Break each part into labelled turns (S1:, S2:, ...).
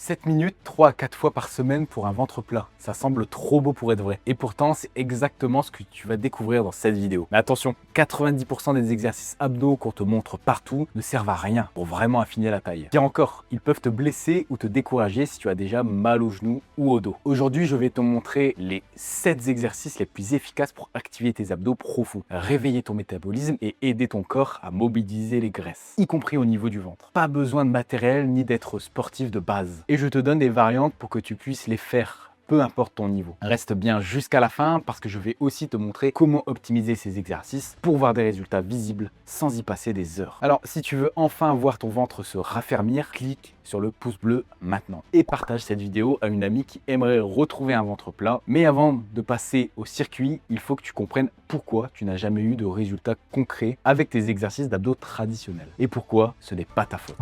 S1: 7 minutes, 3 à 4 fois par semaine pour un ventre plat. Ça semble trop beau pour être vrai. Et pourtant, c'est exactement ce que tu vas découvrir dans cette vidéo. Mais attention, 90% des exercices abdos qu'on te montre partout ne servent à rien pour vraiment affiner la taille. Pire encore, ils peuvent te blesser ou te décourager si tu as déjà mal au genou ou au dos. Aujourd'hui, je vais te montrer les 7 exercices les plus efficaces pour activer tes abdos profonds, réveiller ton métabolisme et aider ton corps à mobiliser les graisses, y compris au niveau du ventre. Pas besoin de matériel ni d'être sportif de base. Et je te donne des variantes pour que tu puisses les faire, peu importe ton niveau. Reste bien jusqu'à la fin parce que je vais aussi te montrer comment optimiser ces exercices pour voir des résultats visibles sans y passer des heures. Alors, si tu veux enfin voir ton ventre se raffermir, clique sur le pouce bleu maintenant et partage cette vidéo à une amie qui aimerait retrouver un ventre plat. Mais avant de passer au circuit, il faut que tu comprennes pourquoi tu n'as jamais eu de résultats concrets avec tes exercices d'abdos traditionnels et pourquoi ce n'est pas ta faute.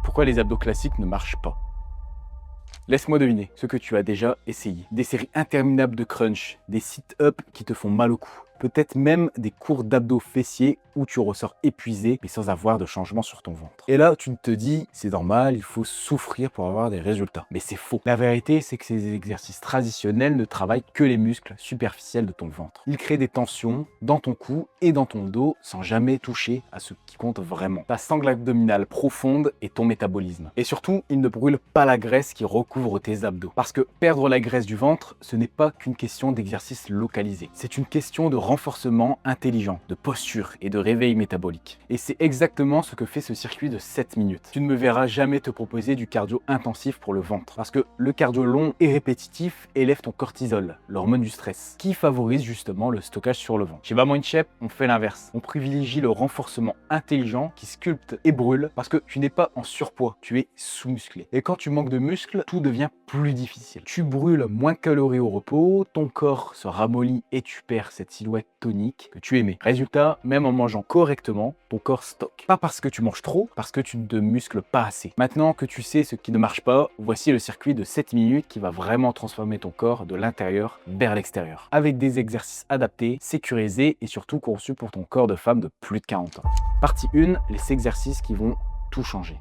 S1: Pourquoi les abdos classiques ne marchent pas? Laisse-moi deviner ce que tu as déjà essayé. Des séries interminables de crunch, des sit-ups qui te font mal au cou, peut-être même des cours d'abdos fessiers où tu ressors épuisé mais sans avoir de changement sur ton ventre. Et là, tu te dis, c'est normal, il faut souffrir pour avoir des résultats. Mais c'est faux. La vérité, c'est que ces exercices traditionnels ne travaillent que les muscles superficiels de ton ventre. Ils créent des tensions dans ton cou et dans ton dos sans jamais toucher à ce qui compte vraiment. Ta sangle abdominale profonde et ton métabolisme. Et surtout, ils ne brûlent pas la graisse qui recouvre tes abdos. Parce que perdre la graisse du ventre, ce n'est pas qu'une question d'exercice localisé. C'est une question de renforcement intelligent, de posture et de réveil métabolique. Et c'est exactement ce que fait ce circuit de 7 minutes. Tu ne me verras jamais te proposer du cardio intensif pour le ventre, parce que le cardio long et répétitif élève ton cortisol, l'hormone du stress, qui favorise justement le stockage sur le ventre. Chez Mindshep, on fait l'inverse. On privilégie le renforcement intelligent qui sculpte et brûle, parce que tu n'es pas en surpoids, tu es sous-musclé. Et quand tu manques de muscles, tout devient plus difficile. Tu brûles moins de calories au repos, ton corps se ramollit et tu perds cette silhouette tonique que tu aimais. Résultat, même en mangeant correctement, ton corps stocke. Pas parce que tu manges trop, parce que tu ne te muscles pas assez. Maintenant que tu sais ce qui ne marche pas, voici le circuit de 7 minutes qui va vraiment transformer ton corps de l'intérieur vers l'extérieur. Avec des exercices adaptés, sécurisés et surtout conçus pour ton corps de femme de plus de 40 ans. Partie 1, les exercices qui vont tout changer.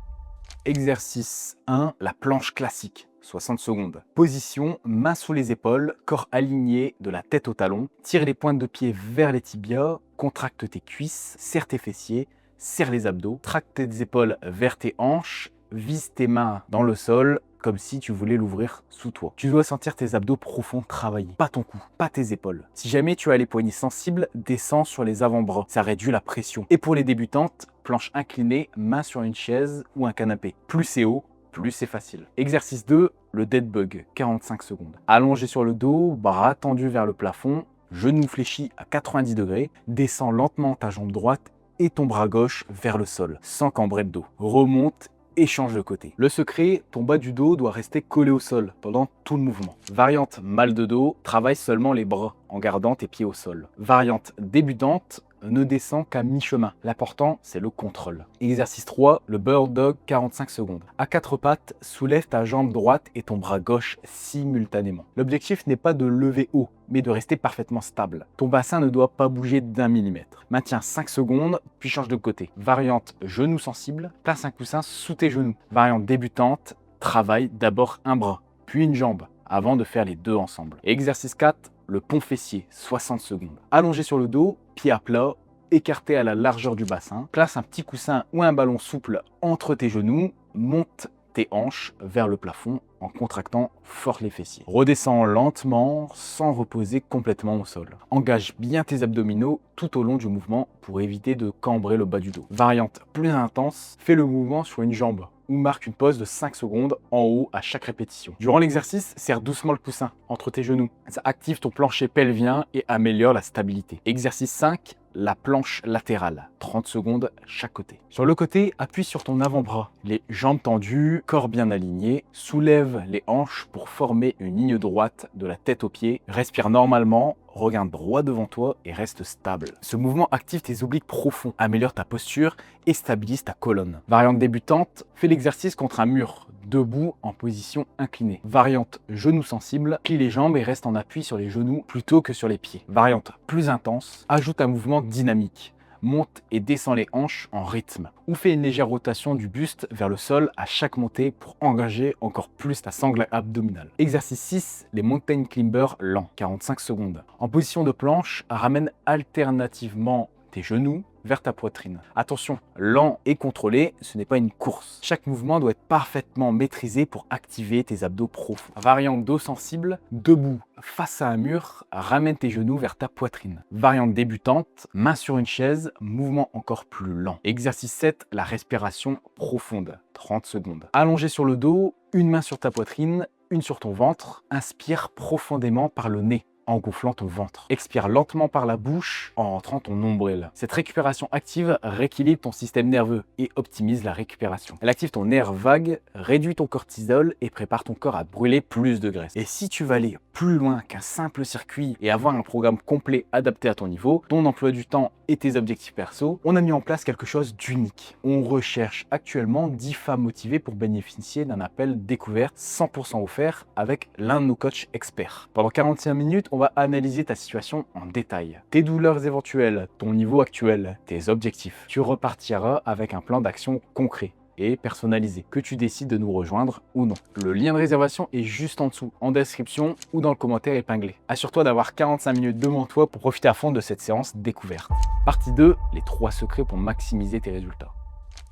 S1: Exercice 1, la planche classique. 60 secondes. Position, main sous les épaules, corps aligné de la tête au talon. Tire les pointes de pied vers les tibias, contracte tes cuisses, serre tes fessiers, serre les abdos, tracte tes épaules vers tes hanches, vise tes mains dans le sol, comme si tu voulais l'ouvrir sous toi. Tu dois sentir tes abdos profonds travailler, pas ton cou, pas tes épaules. Si jamais tu as les poignets sensibles, descends sur les avant-bras, ça réduit la pression. Et pour les débutantes, planche inclinée, main sur une chaise ou un canapé. Plus c'est haut, plus c'est facile. Exercice 2, le dead bug, 45 secondes. Allongé sur le dos, bras tendus vers le plafond, genou fléchi à 90 degrés, descends lentement ta jambe droite et ton bras gauche vers le sol, sans cambrer de dos. Remonte et change de côté. Le secret, ton bas du dos doit rester collé au sol pendant tout le mouvement. Variante mal de dos, travaille seulement les bras en gardant tes pieds au sol. Variante débutante, ne descend qu'à mi-chemin. L'important, c'est le contrôle. Exercice 3, le bird dog, 45 secondes. À 4 pattes, soulève ta jambe droite et ton bras gauche simultanément. L'objectif n'est pas de lever haut, mais de rester parfaitement stable. Ton bassin ne doit pas bouger d'1 millimètre. Maintiens 5 secondes, puis change de côté. Variante genou sensible, place un coussin sous tes genoux. Variante débutante, travaille d'abord un bras, puis une jambe, avant de faire les deux ensemble. Exercice 4, le pont fessier, 60 secondes. Allongé sur le dos, pied à plat, écarté à la largeur du bassin. Place un petit coussin ou un ballon souple entre tes genoux. Monte tes hanches vers le plafond en contractant fort les fessiers. Redescends lentement sans reposer complètement au sol. Engage bien tes abdominaux tout au long du mouvement pour éviter de cambrer le bas du dos. Variante plus intense, fais le mouvement sur une jambe ou marque une pause de 5 secondes en haut à chaque répétition. Durant l'exercice, serre doucement le coussin entre tes genoux. Ça active ton plancher pelvien et améliore la stabilité. Exercice 5, la planche latérale, 30 secondes chaque côté. Sur le côté, appuie sur ton avant-bras, les jambes tendues, corps bien aligné, soulève les hanches pour former une ligne droite de la tête aux pieds, respire normalement, regarde droit devant toi et reste stable. Ce mouvement active tes obliques profonds, améliore ta posture et stabilise ta colonne. Variante débutante, fais l'exercice contre un mur, debout en position inclinée. Variante genou sensible, plie les jambes et reste en appui sur les genoux plutôt que sur les pieds. Variante plus intense, ajoute un mouvement dynamique. Monte et descends les hanches en rythme. Ou fais une légère rotation du buste vers le sol à chaque montée pour engager encore plus ta sangle abdominale. Exercice 6, les mountain climbers lents, 45 secondes. En position de planche, ramène alternativement tes genoux vers ta poitrine. Attention, lent et contrôlé, ce n'est pas une course. Chaque mouvement doit être parfaitement maîtrisé pour activer tes abdos profonds. Variante dos sensible, debout face à un mur, ramène tes genoux vers ta poitrine. Variante débutante, main sur une chaise, mouvement encore plus lent. Exercice 7, la respiration profonde, 30 secondes. Allongé sur le dos, une main sur ta poitrine, une sur ton ventre. Inspire profondément par le nez en gonflant ton ventre. Expire lentement par la bouche en rentrant ton nombril. Cette récupération active rééquilibre ton système nerveux et optimise la récupération. Elle active ton nerf vague, réduit ton cortisol et prépare ton corps à brûler plus de graisse. Et si tu veux aller plus loin qu'un simple circuit et avoir un programme complet adapté à ton niveau, ton emploi du temps et tes objectifs perso, on a mis en place quelque chose d'unique. On recherche actuellement 10 femmes motivées pour bénéficier d'un appel découverte 100% offert avec l'un de nos coachs experts. Pendant 45 minutes, on va analyser ta situation en détail. Tes douleurs éventuelles, ton niveau actuel, tes objectifs. Tu repartiras avec un plan d'action concret et personnalisé, que tu décides de nous rejoindre ou non. Le lien de réservation est juste en dessous, en description ou dans le commentaire épinglé. Assure-toi d'avoir 45 minutes devant toi pour profiter à fond de cette séance découverte. Partie 2, les 3 secrets pour maximiser tes résultats.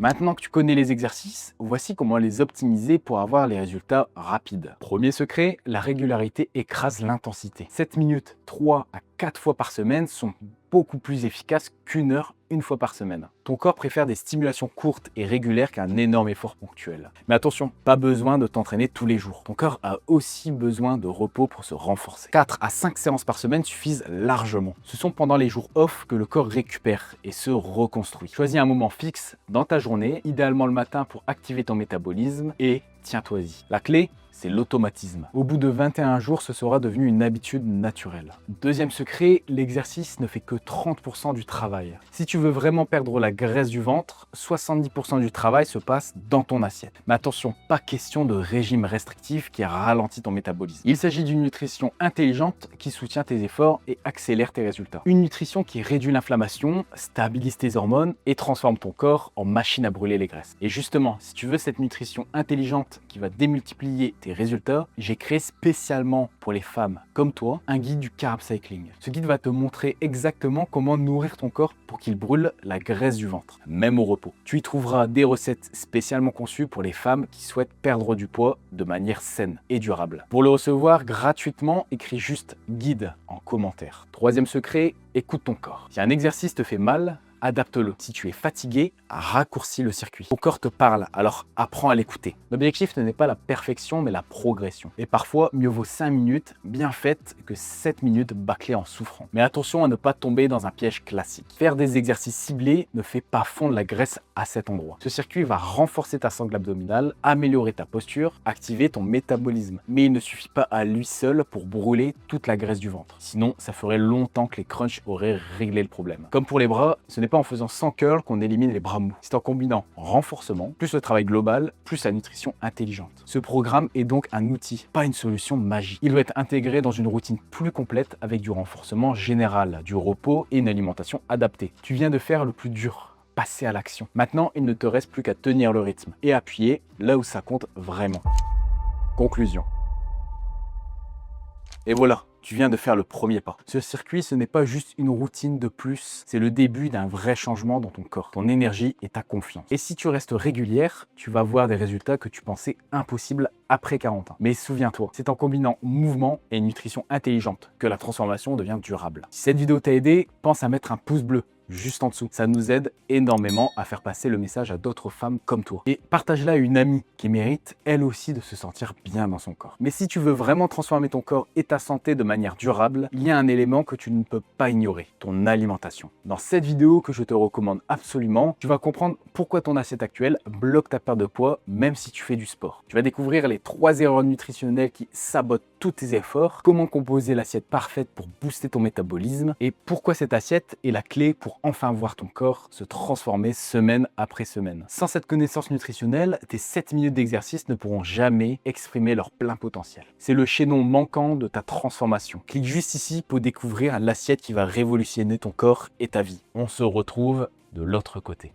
S1: Maintenant que tu connais les exercices, voici comment les optimiser pour avoir les résultats rapides. Premier secret, la régularité écrase l'intensité. 7 minutes, 3 à 4 fois par semaine sont beaucoup plus efficaces qu'une heure, une fois par semaine. Ton corps préfère des stimulations courtes et régulières qu'un énorme effort ponctuel. Mais attention, pas besoin de t'entraîner tous les jours. Ton corps a aussi besoin de repos pour se renforcer. 4 à 5 séances par semaine suffisent largement. Ce sont pendant les jours off que le corps récupère et se reconstruit. Choisis un moment fixe dans ta journée, idéalement le matin pour activer ton métabolisme et tiens-toi-y. La clé, c'est l'automatisme. Au bout de 21 jours, ce sera devenu une habitude naturelle. Deuxième secret, l'exercice ne fait que 30% du travail. Si tu veux vraiment perdre la graisse du ventre, 70% du travail se passe dans ton assiette. Mais attention, pas question de régime restrictif qui ralentit ton métabolisme. Il s'agit d'une nutrition intelligente qui soutient tes efforts et accélère tes résultats. Une nutrition qui réduit l'inflammation, stabilise tes hormones et transforme ton corps en machine à brûler les graisses. Et justement, si tu veux cette nutrition intelligente qui va démultiplier tes résultats, j'ai créé spécialement pour les femmes comme toi un guide du carb cycling. Ce guide va te montrer exactement comment nourrir ton corps pour qu'il brûle la graisse du ventre, même au repos. Tu y trouveras des recettes spécialement conçues pour les femmes qui souhaitent perdre du poids de manière saine et durable. Pour le recevoir gratuitement, écris juste guide en commentaire. Troisième secret, écoute ton corps. Si un exercice te fait mal, adapte-le. Si tu es fatigué, raccourcis le circuit. Ton corps te parle, alors apprends à l'écouter. L'objectif n'est pas la perfection, mais la progression. Et parfois, mieux vaut 5 minutes bien faites que 7 minutes bâclées en souffrant. Mais attention à ne pas tomber dans un piège classique. Faire des exercices ciblés ne fait pas fondre la graisse à cet endroit. Ce circuit va renforcer ta sangle abdominale, améliorer ta posture, activer ton métabolisme. Mais il ne suffit pas à lui seul pour brûler toute la graisse du ventre. Sinon, ça ferait longtemps que les crunchs auraient réglé le problème. Comme pour les bras, ce n'est pas en faisant 100 curls qu'on élimine les bras mous. C'est en combinant renforcement, plus le travail global, plus la nutrition intelligente. Ce programme est donc un outil, pas une solution magique. Il doit être intégré dans une routine plus complète avec du renforcement général, du repos et une alimentation adaptée. Tu viens de faire le plus dur. Passer à l'action. Maintenant, il ne te reste plus qu'à tenir le rythme et appuyer là où ça compte vraiment. Conclusion. Et voilà, tu viens de faire le premier pas. Ce circuit, ce n'est pas juste une routine de plus, c'est le début d'un vrai changement dans ton corps, ton énergie et ta confiance. Et si tu restes régulière, tu vas voir des résultats que tu pensais impossibles après 40 ans. Mais souviens-toi, c'est en combinant mouvement et nutrition intelligente que la transformation devient durable. Si cette vidéo t'a aidé, pense à mettre un pouce bleu juste en dessous. Ça nous aide énormément à faire passer le message à d'autres femmes comme toi. Et partage-la à une amie qui mérite elle aussi de se sentir bien dans son corps. Mais si tu veux vraiment transformer ton corps et ta santé de manière durable, il y a un élément que tu ne peux pas ignorer, ton alimentation. Dans cette vidéo que je te recommande absolument, tu vas comprendre pourquoi ton assiette actuelle bloque ta perte de poids même si tu fais du sport. Tu vas découvrir les 3 erreurs nutritionnelles qui sabotent tous tes efforts, comment composer l'assiette parfaite pour booster ton métabolisme et pourquoi cette assiette est la clé pour enfin voir ton corps se transformer semaine après semaine. Sans cette connaissance nutritionnelle, tes 7 minutes d'exercice ne pourront jamais exprimer leur plein potentiel. C'est le chaînon manquant de ta transformation. Clique juste ici pour découvrir l'assiette qui va révolutionner ton corps et ta vie. On se retrouve de l'autre côté.